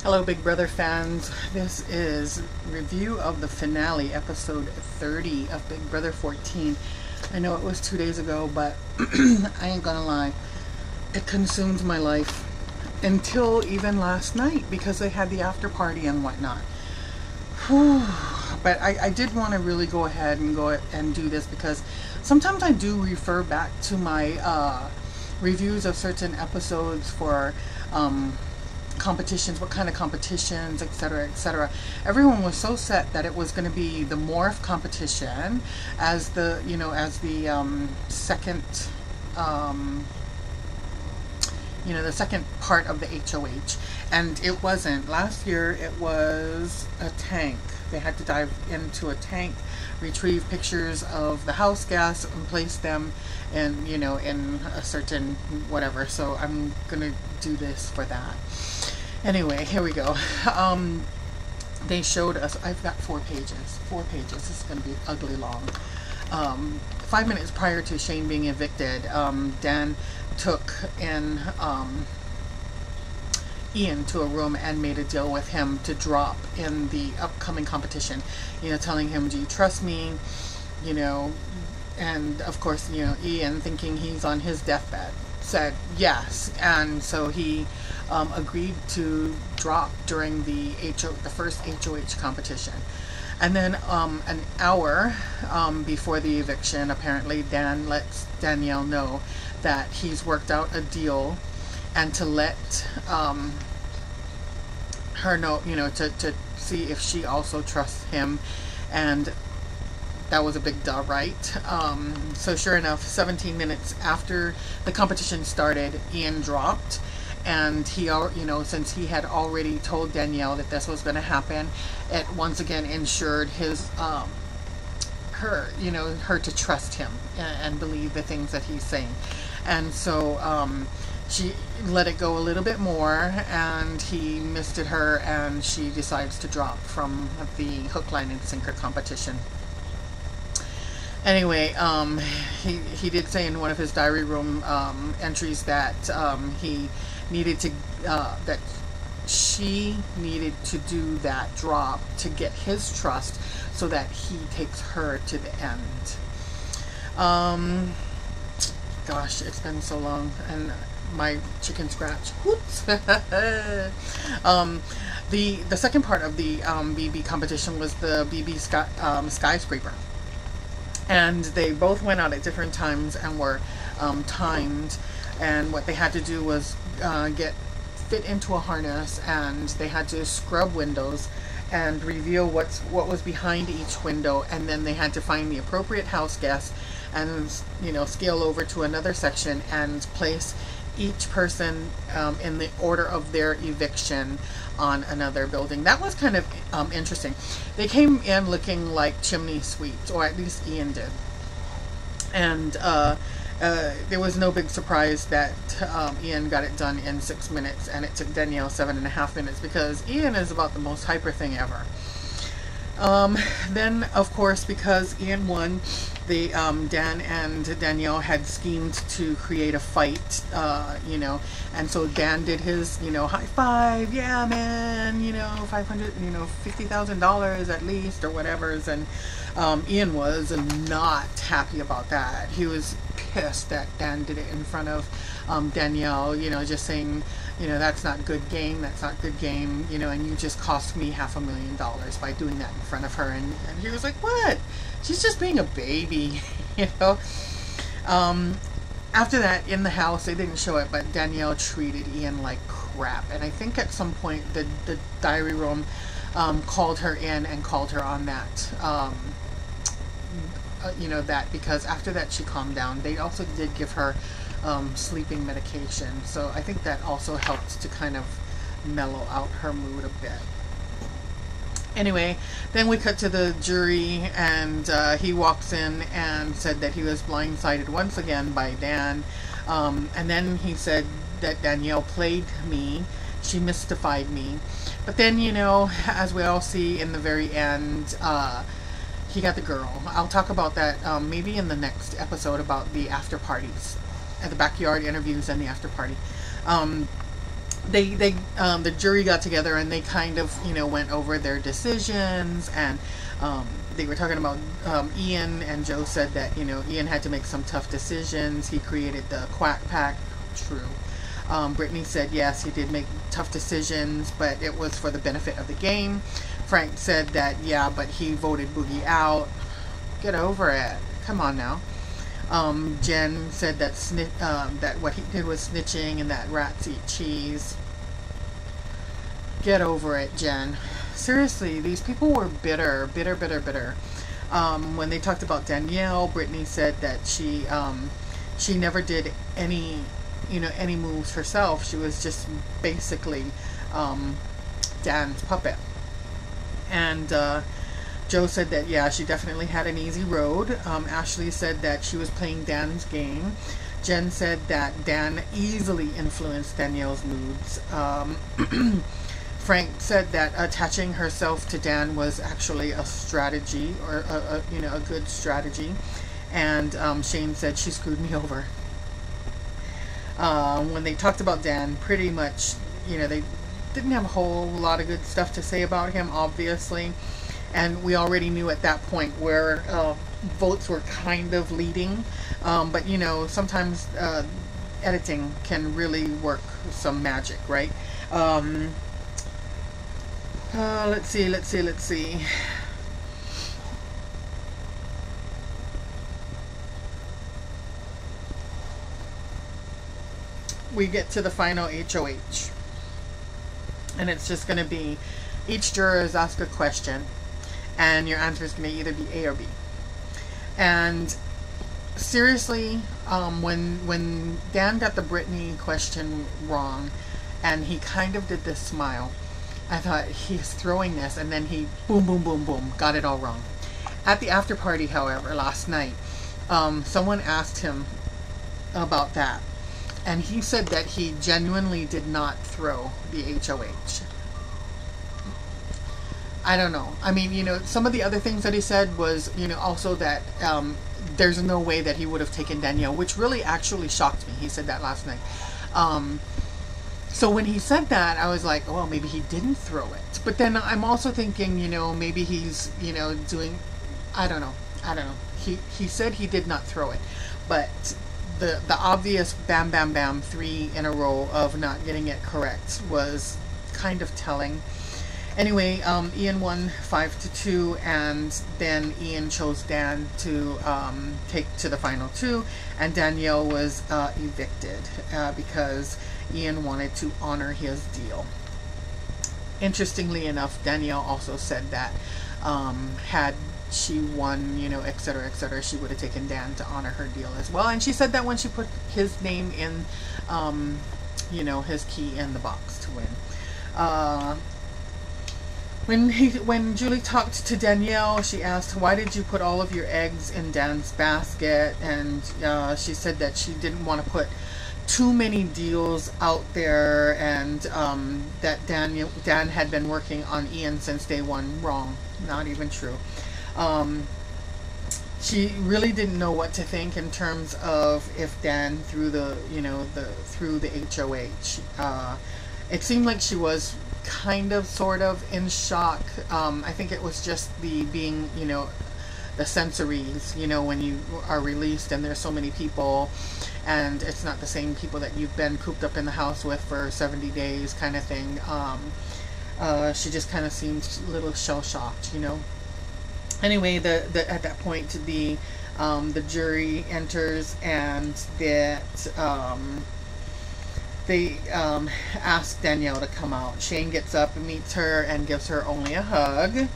Hello, Big Brother fans. This is review of the finale, episode 30 of Big Brother 14. I know it was 2 days ago, but I ain't gonna lie. It consumed my life until even last night because they had the after party and whatnot. Whew. But I did want to really go ahead and go and do this because sometimes I do refer back to my reviews of certain episodes for competitions, what kind of competitions, etc., etc. Everyone was so set that it was going to be the morph competition as the second the second part of the HOH, and it wasn't. Last year it was a tank. They had to dive into a tank, retrieve pictures of the house guests and place them in a certain whatever. So I'm gonna do this for that. Anyway, here we go. They showed us, I've got 4 pages. This is going to be ugly long. 5 minutes prior to Shane being evicted, Dan took in Ian to a room and made a deal with him to drop in the upcoming competition. Telling him, do you trust me? And of course, Ian, thinking he's on his deathbed, said yes, and so he agreed to drop during the first HOH competition. And then an hour before the eviction, apparently Dan lets Danielle know that he's worked out a deal, and to let her know, to see if she also trusts him. And that was a big duh, right? So sure enough, 17 minutes after the competition started, Ian dropped, and he, since he had already told Danielle that this was going to happen, it once again ensured her to trust him and believe the things that he's saying. And so she let it go a little bit more, and he misted her, and she decides to drop from the hook, line, and sinker competition. Anyway, he did say in one of his diary room entries that he needed to that she needed to do that drop to get his trust, so that he takes her to the end. Gosh, it's been so long, and my chicken scratch. Whoops. The second part of the BB competition was the BB skyscraper. And they both went out at different times and were timed. And what they had to do was fit into a harness, and they had to scrub windows and reveal what was behind each window. And then they had to find the appropriate house guest and scale over to another section and place each person in the order of their eviction on another building. That was kind of interesting. They came in looking like chimney sweeps, or at least Ian did. And there was no big surprise that Ian got it done in 6 minutes, and it took Danielle 7.5 minutes, because Ian is about the most hyper thing ever. Then, of course, because Ian won, Dan and Danielle had schemed to create a fight, and so Dan did his, high five, yeah, man, $500, $50,000 at least, or whatever's, and Ian was not happy about that. He was pissed that Dan did it in front of Danielle, just saying, that's not good game, and you just cost me $500,000 by doing that in front of her. And he was like, what? She's just being a baby, After that, in the house, they didn't show it, but Danielle treated Ian like crap. And I think at some point the diary room called her in and called her on that. That because after that she calmed down. They also did give her sleeping medication, so I think that also helped to kind of mellow out her mood a bit. Anyway, then we cut to the jury, and he walks in and said that he was blindsided once again by Dan, and then he said that Danielle played me, she mystified me. But then, as we all see in the very end, he got the girl. I'll talk about that maybe in the next episode, about the after parties, the backyard interviews and the after party. the jury got together and they kind of, you know, went over their decisions, and they were talking about Ian, and Joe said that, you know, Ian had to make some tough decisions. He created the Quack Pack. True. Brittany said yes, he did make tough decisions, but it was for the benefit of the game. Frank said that yeah, but he voted Boogie out. Get over it. Come on now. Jen said that that what he did was snitching and that rats eat cheese. Get over it, Jen. Seriously, these people were bitter. When they talked about Danielle, Brittany said that she never did any, you know, any moves herself. She was just basically Dan's puppet. And Joe said that, yeah, she definitely had an easy road. Ashley said that she was playing Dan's game. Jen said that Dan easily influenced Danielle's moods. Frank said that attaching herself to Dan was actually a strategy, or a good strategy. And Shane said she screwed me over. When they talked about Dan, pretty much, you know, they didn't have a whole lot of good stuff to say about him, obviously. And we already knew at that point where votes were kind of leading. But, you know, sometimes editing can really work some magic, right? Let's see. We get to the final HOH. And it's just going to be, each juror is asked a question, and your answer is going to either be A or B. And seriously, when Dan got the Brittany question wrong, and he kind of did this smile, I thought, he's throwing this, and then he boom, got it all wrong. At the after party, however, last night, someone asked him about that, and he said that he genuinely did not throw the HOH. I don't know. I mean, you know, some of the other things that he said was, you know, also that there's no way that he would have taken Danielle, which really actually shocked me. He said that last night. So when he said that, I was like, oh, maybe he didn't throw it. But then I'm also thinking, you know, maybe he's, you know, doing, I don't know. He said he did not throw it. But the obvious bam, 3 in a row of not getting it correct was kind of telling. Anyway, Ian won 5-2, and then Ian chose Dan to take to the final 2, and Danielle was evicted because Ian wanted to honor his deal. Interestingly enough, Danielle also said that had she won, you know, etc., she would have taken Dan to honor her deal as well. And she said that when she put his name in, you know, his key in the box to win. When Julie talked to Danielle, she asked, why did you put all of your eggs in Dan's basket? And she said that she didn't want to put too many deals out there, and that Dan had been working on Ian since day one. Wrong. Not even true. She really didn't know what to think in terms of if Dan threw the, you know, through the HOH. It seemed like she was kind of, sort of in shock. I think it was just the being, you know, the sensories, you know, when you are released and there's so many people and it's not the same people that you've been cooped up in the house with for 70 days kind of thing. She just kind of seemed a little shell-shocked, you know. Anyway, at that point, the jury enters, and that they ask Danielle to come out. Shane gets up and meets her and gives her only a hug.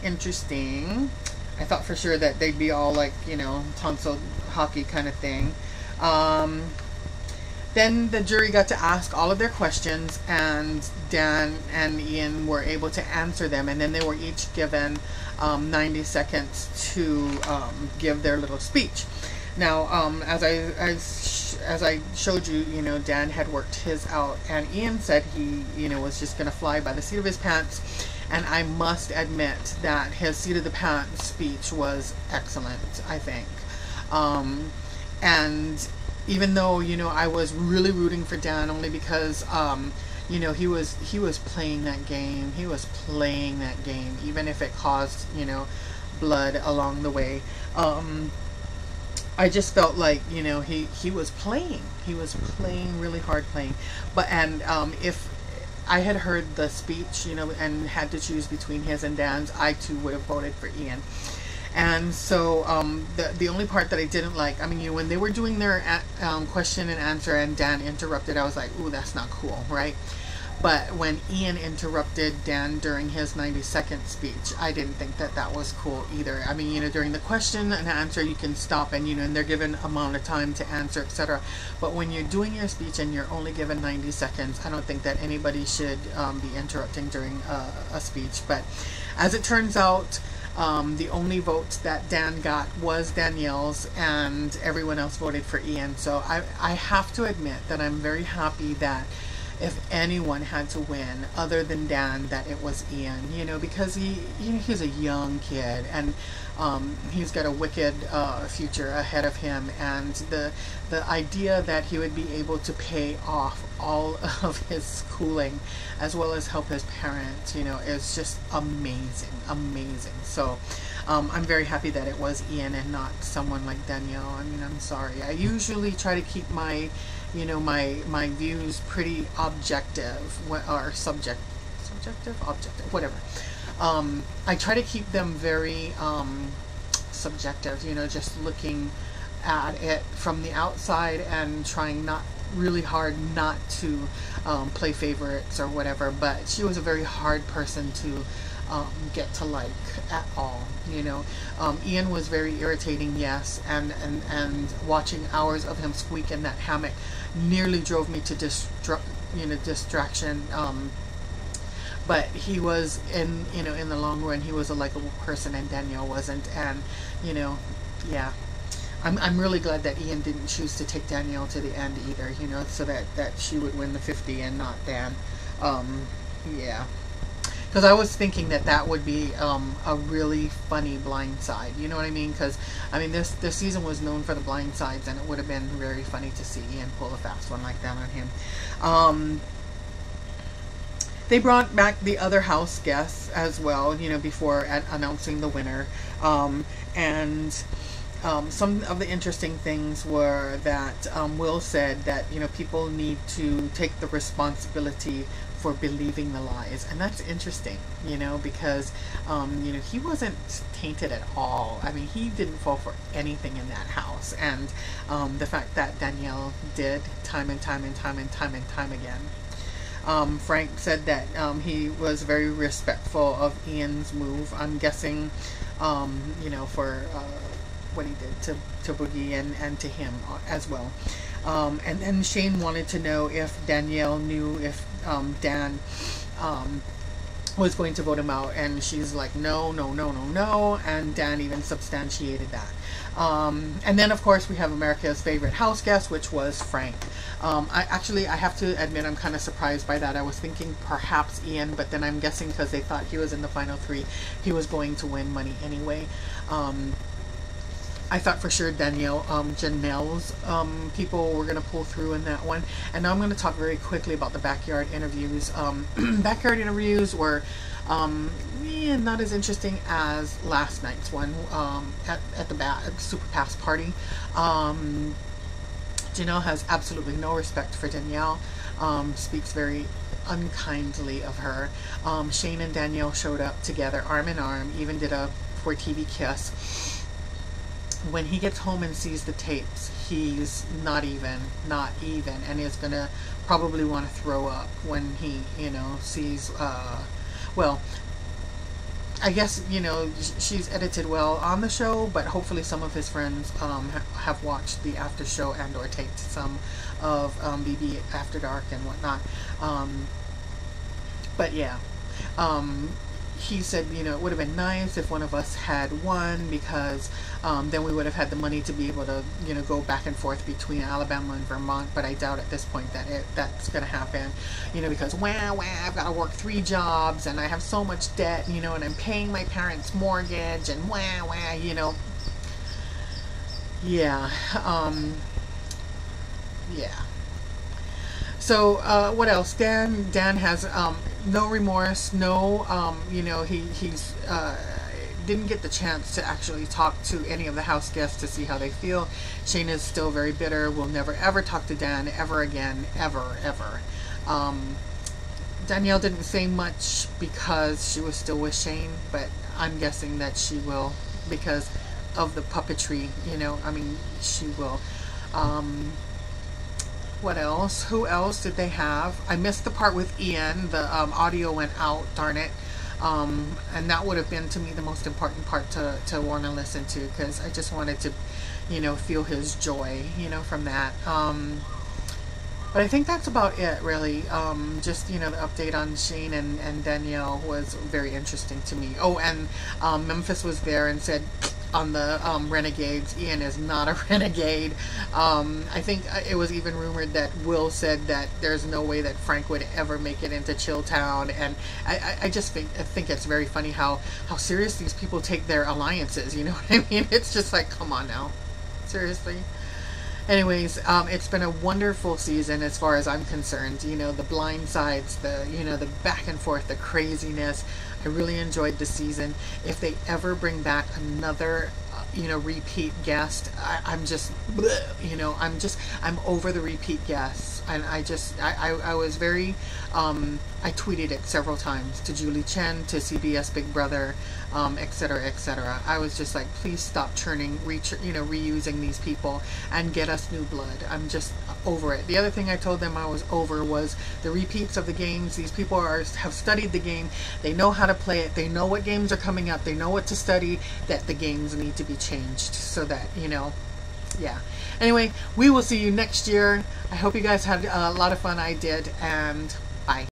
Interesting. I thought for sure that they'd be all like, you know, tonsil hockey kind of thing. Then the jury got to ask all of their questions, and Dan and Ian were able to answer them, and then they were each given 90 seconds to give their little speech. Now, as I showed you, you know, Dan had worked his out, and Ian said he, you know, was just going to fly by the seat of his pants, and I must admit that his seat of the pants speech was excellent, I think. And even though, you know, I was really rooting for Dan only because you know, he was playing that game. He was playing that game, even if it caused, you know, blood along the way. I just felt like, you know, he was playing. He was playing really hard playing. But and if I had heard the speech, you know, and had to choose between his and Dan's, I too would have voted for Ian. And so the only part that I didn't like, I mean, you know, when they were doing their question and answer and Dan interrupted, I was like, ooh, that's not cool, right? But when Ian interrupted Dan during his 90-second speech, I didn't think that that was cool either. I mean, you know, during the question and answer, you can stop and, you know, and they're given amount of time to answer, etc. But when you're doing your speech and you're only given 90 seconds, I don't think that anybody should be interrupting during a speech. But as it turns out, the only vote that Dan got was Danielle's, and everyone else voted for Ian. So I have to admit that I'm very happy that if anyone had to win other than Dan, that it was Ian, you know, because he's a young kid, and he's got a wicked future ahead of him, and the idea that he would be able to pay off all of his schooling as well as help his parents, you know, is just amazing. So I'm very happy that it was Ian and not someone like Danielle. I mean, I'm sorry. I usually try to keep my, you know, my views pretty objective, or subjective, objective, whatever. I try to keep them very subjective, you know, just looking at it from the outside and trying not really hard not to play favorites or whatever. But she was a very hard person to get to like at all, you know. Ian was very irritating, yes, and watching hours of him squeak in that hammock nearly drove me to distraction. But he was, in the long run, he was a likable person, and Danielle wasn't. And, you know, yeah, I'm really glad that Ian didn't choose to take Danielle to the end either, you know, so that she would win the 50 and not Dan. Yeah. Because I was thinking that would be a really funny blind side. You know what I mean? Because, I mean, this season was known for the blind sides, and it would have been very funny to see Ian pull a fast one like that on him. They brought back the other house guests as well, you know, before announcing the winner. And some of the interesting things were that Will said that, you know, people need to take the responsibility for believing the lies. And that's interesting, you know, because, you know, he wasn't tainted at all. I mean, he didn't fall for anything in that house. And the fact that Danielle did time and time again. Frank said that he was very respectful of Ian's move. I'm guessing, you know, for what he did to Boogie and to him as well. And then Shane wanted to know if Danielle knew if Dan was going to vote him out, and she's like, no, and Dan even substantiated that. And then, of course, we have America's favorite house guest, which was Frank. I have to admit, I'm kind of surprised by that. I was thinking perhaps Ian, but then I'm guessing because they thought he was in the final three, he was going to win money anyway. I thought for sure Janelle's people were going to pull through in that one. And now I'm going to talk very quickly about the backyard interviews. Backyard interviews were not as interesting as last night's one at the Super Pass party. Janelle has absolutely no respect for Danielle, speaks very unkindly of her. Shane and Danielle showed up together arm in arm, even did a for TV kiss. When he gets home and sees the tapes, he's not even, and is gonna probably want to throw up when he, you know, sees, well, I guess, you know, she's edited well on the show, but hopefully some of his friends have watched the after show and or taped some of BB After Dark and whatnot. But yeah, he said, you know, it would have been nice if one of us had won, because then we would have had the money to be able to, you know, go back and forth between Alabama and Vermont. But I doubt at this point that that's going to happen, you know, because I've got to work 3 jobs and I have so much debt, you know, and I'm paying my parents' mortgage and you know. Yeah. Yeah. So what else? Dan has no remorse. No, you know, he's didn't get the chance to actually talk to any of the house guests to see how they feel. Shane is still very bitter. Will never ever talk to Dan ever again, ever. Danielle didn't say much because she was still with Shane, but I'm guessing that she will because of the puppetry. You know, I mean, she will. What else? Who else did they have? I missed the part with Ian. The audio went out, darn it. And that would have been to me the most important part to want to listen to, because I just wanted to, you know, feel his joy, you know, from that. But I think that's about it, really. Just, you know, the update on Shane and Danielle was very interesting to me. Oh, and Memphis was there and said on the Renegades, Ian is not a renegade. I think it was even rumored that Will said that there's no way that Frank would ever make it into Chilltown. And I just think it's very funny how serious these people take their alliances, you know what I mean? It's just like, come on now. Seriously? Anyways, it's been a wonderful season as far as I'm concerned. You know, the blind sides, the, you know, the back and forth, the craziness. I really enjoyed the season. If they ever bring back another, you know, repeat guest, I'm just, bleh, you know, I'm over the repeat guests. And I was very, I tweeted it several times to Julie Chen, to CBS Big Brother, etc., etc. I was just like, please stop churning, you know, reusing these people and get us new blood. I'm just over it. The other thing I told them I was over was the repeats of the games. These people have studied the game. They know how to play it. They know what games are coming up. They know what to study, that the games need to be changed so that, you know, yeah. Anyway, we will see you next year. I hope you guys had a lot of fun. I did, and bye.